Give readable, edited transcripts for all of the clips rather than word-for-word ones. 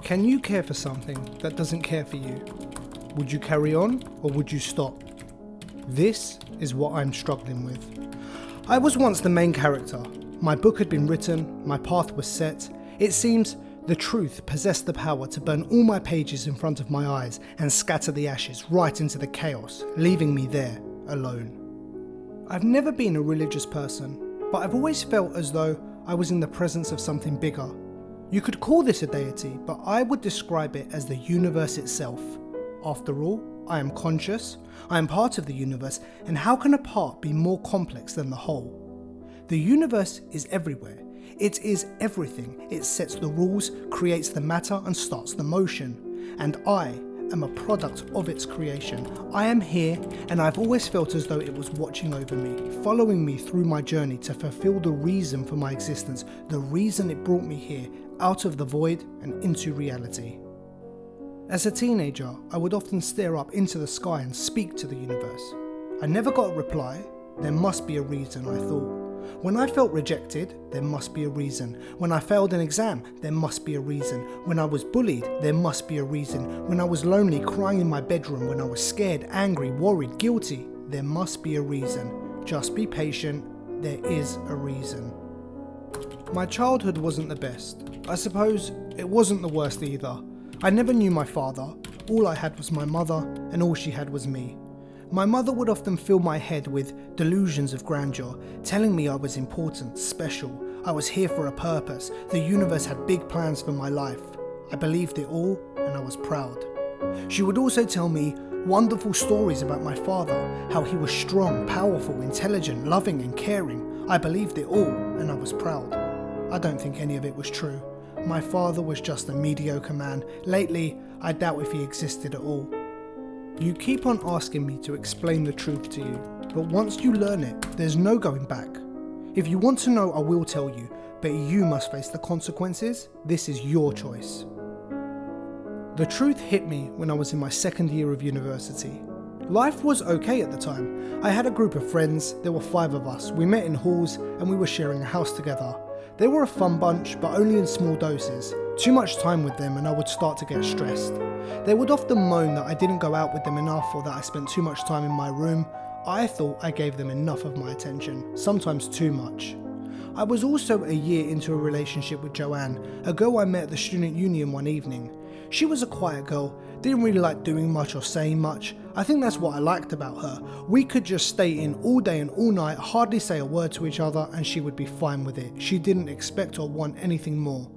Can you care for something that doesn't care for you? Would you carry on or would you stop? This is what I'm struggling with. I was once the main character. My book had been written, my path was set. It seems the truth possessed the power to burn all my pages in front of my eyes and scatter the ashes right into the chaos, leaving me there, alone. I've never been a religious person, but I've always felt as though I was in the presence of something bigger. You could call this a deity, but I would describe it as the universe itself. After all, I am conscious, I am part of the universe, and how can a part be more complex than the whole? The universe is everywhere. It is everything. It sets the rules, creates the matter, and starts the motion. And I am a product of its creation. I am here, and I've always felt as though it was watching over me, following me through my journey to fulfill the reason for my existence, the reason it brought me here, out of the void and into reality. As a teenager, I would often stare up into the sky and speak to the universe. I never got a reply. There must be a reason, I thought. When I felt rejected, there must be a reason. When I failed an exam, there must be a reason. When I was bullied, there must be a reason. When I was lonely, crying in my bedroom, when I was scared, angry, worried, guilty, there must be a reason. Just be patient, there is a reason. My childhood wasn't the best. I suppose it wasn't the worst either. I never knew my father. All I had was my mother, and all she had was me. My mother would often fill my head with delusions of grandeur, telling me I was important, special, I was here for a purpose, the universe had big plans for my life. I believed it all, and I was proud. She would also tell me wonderful stories about my father, how he was strong, powerful, intelligent, loving and caring. I believed it all, and I was proud. I don't think any of it was true. My father was just a mediocre man. Lately, I doubt if he existed at all. You keep on asking me to explain the truth to you, but once you learn it, there's no going back. If you want to know, I will tell you, but you must face the consequences. This is your choice. The truth hit me when I was in my second year of university. Life was okay at the time. I had a group of friends, there were 5 of us. We met in halls and we were sharing a house together. They were a fun bunch, but only in small doses. Too much time with them and I would start to get stressed. They would often moan that I didn't go out with them enough or that I spent too much time in my room. I thought I gave them enough of my attention, sometimes too much. I was also a year into a relationship with Joanne, a girl I met at the student union one evening. She was a quiet girl, didn't really like doing much or saying much. I think that's what I liked about her. We could just stay in all day and all night, hardly say a word to each other, and she would be fine with it. She didn't expect or want anything more.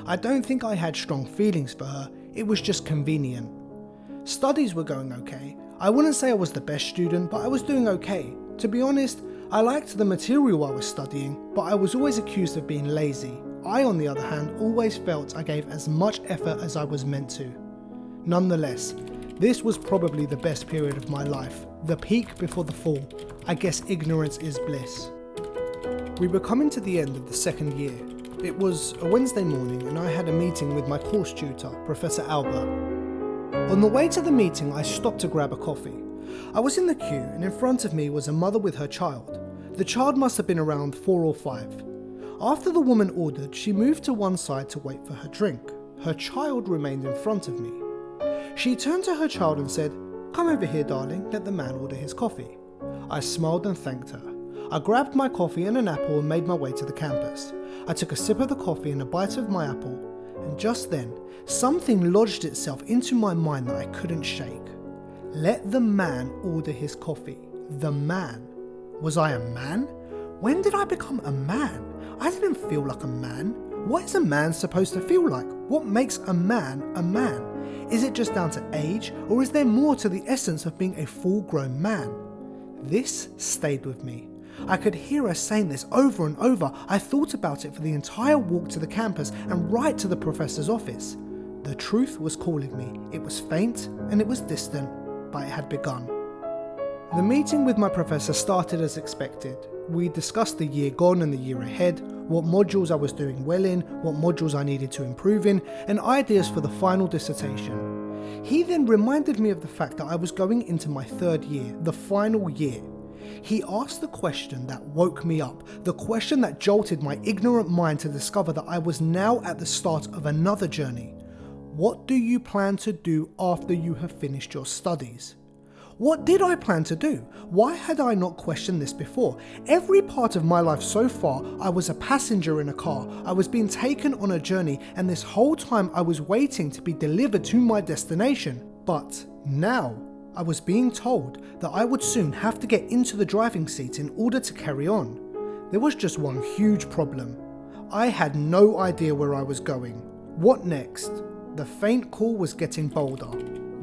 I don't think I had strong feelings for her, it was just convenient. Studies were going okay. I wouldn't say I was the best student, but I was doing okay. To be honest, I liked the material I was studying, but I was always accused of being lazy. I, on the other hand, always felt I gave as much effort as I was meant to. Nonetheless, this was probably the best period of my life, the peak before the fall. I guess ignorance is bliss. We were coming to the end of the second year. It was a Wednesday morning and I had a meeting with my course tutor, Professor Albert. On the way to the meeting, I stopped to grab a coffee. I was in the queue and in front of me was a mother with her child. The child must have been around 4 or 5. After the woman ordered, she moved to one side to wait for her drink. Her child remained in front of me. She turned to her child and said, "Come over here, darling, let the man order his coffee." I smiled and thanked her. I grabbed my coffee and an apple and made my way to the campus. I took a sip of the coffee and a bite of my apple, and just then, something lodged itself into my mind that I couldn't shake. Let the man order his coffee. The man. Was I a man? When did I become a man? I didn't feel like a man. What is a man supposed to feel like? What makes a man a man? Is it just down to age, or is there more to the essence of being a full-grown man? This stayed with me. I could hear her saying this over and over. I thought about it for the entire walk to the campus and right to the professor's office. The truth was calling me. It was faint and it was distant, but it had begun. The meeting with my professor started as expected. We discussed the year gone and the year ahead, what modules I was doing well in, what modules I needed to improve in, and ideas for the final dissertation. He then reminded me of the fact that I was going into my 3rd year, the final year. He asked the question that woke me up, the question that jolted my ignorant mind to discover that I was now at the start of another journey. What do you plan to do after you have finished your studies? What did I plan to do? Why had I not questioned this before? Every part of my life so far, I was a passenger in a car. I was being taken on a journey, and this whole time I was waiting to be delivered to my destination. But now, I was being told that I would soon have to get into the driving seat in order to carry on. There was just one huge problem. I had no idea where I was going. What next? The faint call was getting bolder.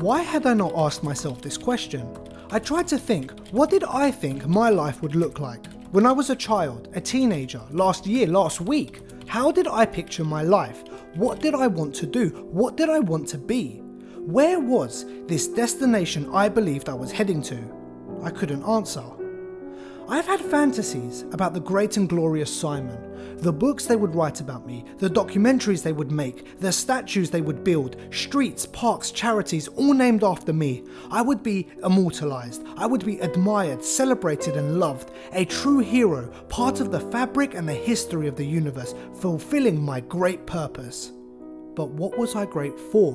Why had I not asked myself this question? I tried to think, what did I think my life would look like? When I was a child, a teenager, last year, last week, how did I picture my life? What did I want to do? What did I want to be? Where was this destination I believed I was heading to? I couldn't answer. I've had fantasies about the great and glorious Simon, the books they would write about me, the documentaries they would make, the statues they would build, streets, parks, charities, all named after me. I would be immortalized. I would be admired, celebrated and loved, a true hero, part of the fabric and the history of the universe, fulfilling my great purpose. But what was I great for?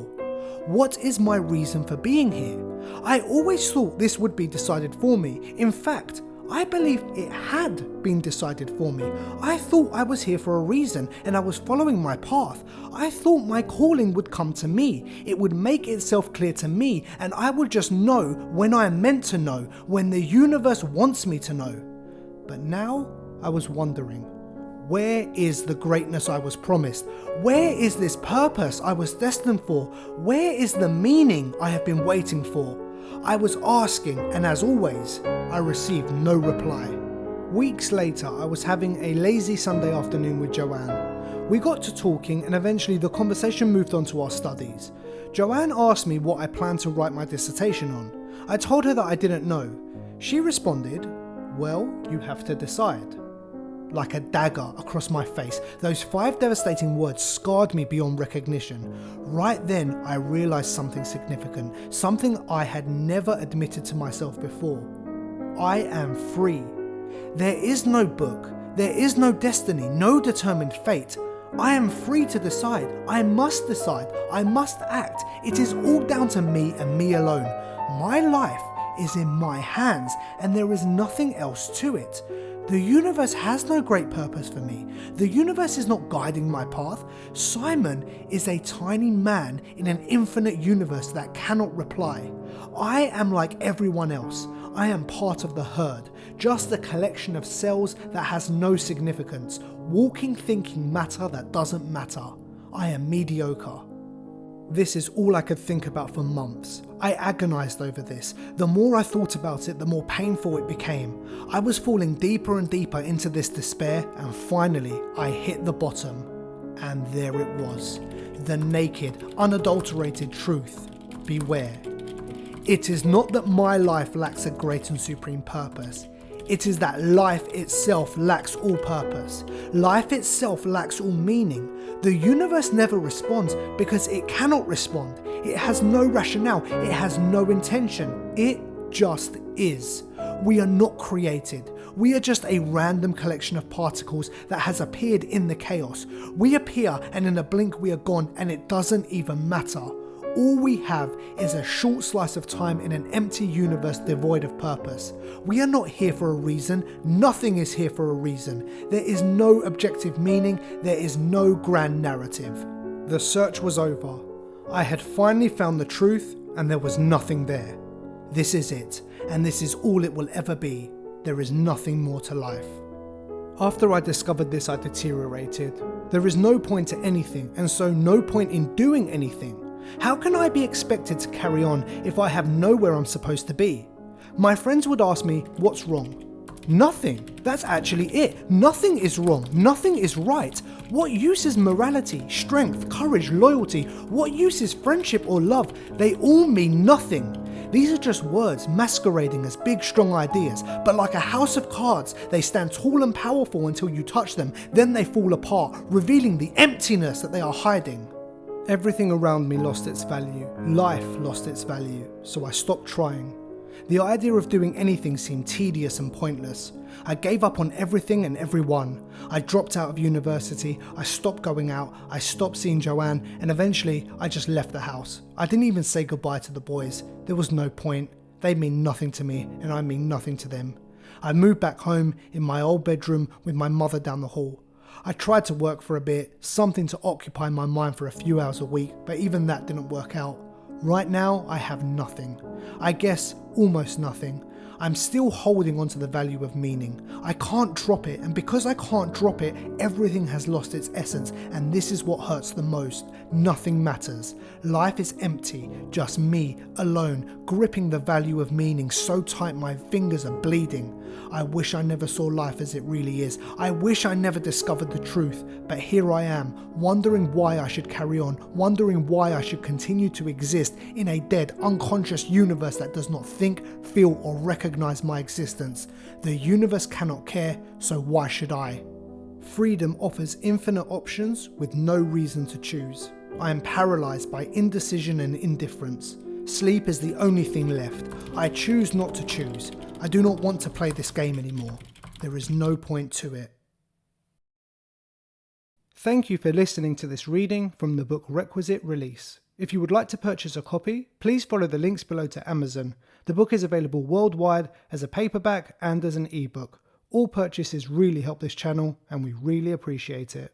What is my reason for being here? I always thought this would be decided for me. In fact, I believed it had been decided for me. I thought I was here for a reason and I was following my path. I thought my calling would come to me. It would make itself clear to me and I would just know when I am meant to know, when the universe wants me to know. But now I was wondering, where is the greatness I was promised? Where is this purpose I was destined for? Where is the meaning I have been waiting for? I was asking, and as always, I received no reply. Weeks later, I was having a lazy Sunday afternoon with Joanne. We got to talking and eventually the conversation moved on to our studies. Joanne asked me what I planned to write my dissertation on. I told her that I didn't know. She responded, "Well, you have to decide." Like a dagger across my face, those 5 devastating words scarred me beyond recognition. Right then, I realized something significant, something I had never admitted to myself before. I am free. There is no book, there is no destiny, no determined fate. I am free to decide. I must decide. I must act. It is all down to me and me alone. My life is in my hands, and there is nothing else to it. The universe has no great purpose for me. The universe is not guiding my path. Simon is a tiny man in an infinite universe that cannot reply. I am like everyone else. I am part of the herd, just a collection of cells that has no significance, walking thinking matter that doesn't matter. I am mediocre. This is all I could think about for months. I agonized over this. The more I thought about it, the more painful it became. I was falling deeper and deeper into this despair, and finally I hit the bottom. And there it was. The naked, unadulterated truth. Beware. It is not that my life lacks a great and supreme purpose. It is that life itself lacks all purpose. Life itself lacks all meaning. The universe never responds because it cannot respond. It has no rationale. It has no intention. It just is. We are not created. We are just a random collection of particles that has appeared in the chaos. We appear and in a blink we are gone and it doesn't even matter. All we have is a short slice of time in an empty universe devoid of purpose. We are not here for a reason. Nothing is here for a reason. There is no objective meaning. There is no grand narrative. The search was over. I had finally found the truth and there was nothing there. This is it, and this is all it will ever be. There is nothing more to life. After I discovered this, I deteriorated. There is no point to anything, and so no point in doing anything. How can I be expected to carry on if I have nowhere I'm supposed to be? My friends would ask me, what's wrong? Nothing. That's actually it. Nothing is wrong. Nothing is right. What use is morality, strength, courage, loyalty? What use is friendship or love? They all mean nothing. These are just words masquerading as big, strong ideas, but like a house of cards, they stand tall and powerful until you touch them, then they fall apart, revealing the emptiness that they are hiding. Everything around me lost its value. Life lost its value, so I stopped trying. The idea of doing anything seemed tedious and pointless. I gave up on everything and everyone. I dropped out of university, I stopped going out, I stopped seeing Joanne, and eventually I just left the house. I didn't even say goodbye to the boys. There was no point. They mean nothing to me, and I mean nothing to them. I moved back home in my old bedroom with my mother down the hall. I tried to work for a bit, something to occupy my mind for a few hours a week, but even that didn't work out. Right now, I have nothing. I guess almost nothing. I'm still holding on to the value of meaning. I can't drop it, and because I can't drop it, everything has lost its essence, and this is what hurts the most. Nothing matters. Life is empty, just me, alone, gripping the value of meaning so tight my fingers are bleeding. I wish I never saw life as it really is. I wish I never discovered the truth, but here I am, wondering why I should carry on, wondering why I should continue to exist in a dead, unconscious universe that does not think, feel, or recognize my existence. The universe cannot care, so why should I? Freedom offers infinite options with no reason to choose. I am paralyzed by indecision and indifference. Sleep is the only thing left. I choose not to choose. I do not want to play this game anymore. There is no point to it. Thank you for listening to this reading from the book Requisite Release. If you would like to purchase a copy, please follow the links below to Amazon. The book is available worldwide as a paperback and as an ebook. All purchases really help this channel and we really appreciate it.